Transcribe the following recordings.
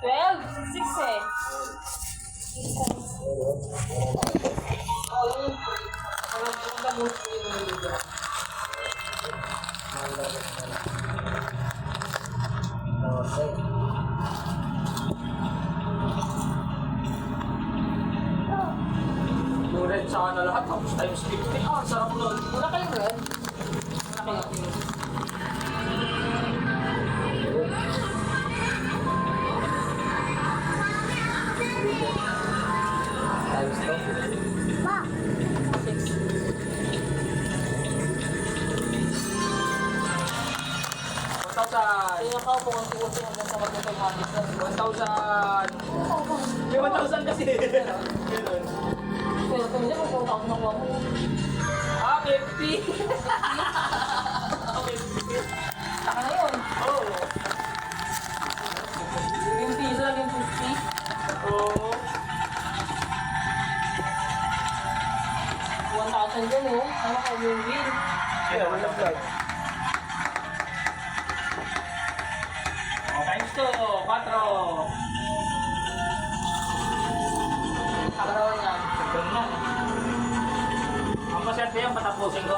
12? 6 eh. Oh, yun. Ang gamot ko yun yung video. Red sa na lahat, tapos times 50. Ah, sarap nun. Wala kayong red? Wala kayong Times 2. Ma. 1,000. Kaya ka po konti-konti hanggang sa mag-500 na. 1,000. May 1,000 kasi. Ganun. Pero kung hindi, kung 4,000 nakuha mo. Ah, 50. Saka na yun. Oo. Yung piso lang yung 50. Oo. 1,000 dyan oh. Ano ka yung win? Kaya, wala vlog. Times 2, 4. Kakarawa niya. Ganun na. Ang maserte yan, patapusin ko.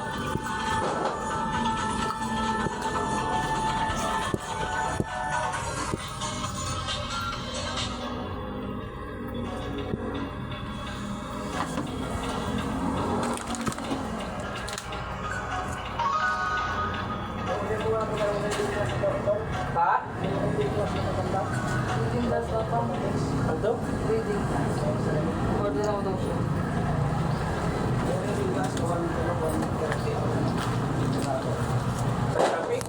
Ha? Reading does not come. Ano? Reading. Order lang daw siya. Sa traffic?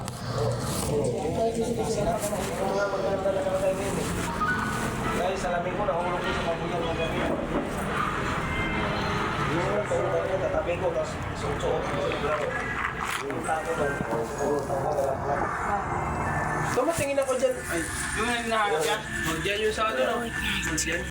Guys, salamin ko, nahulog ko sa mabuyan ng gabi. Yung tatabi ko, tapos suot ko sa laro. Yung tapo doon. Tumatingin ako dyan. Ay, yung hinahanap yan? Diyan yung sa ano, no? Diyan.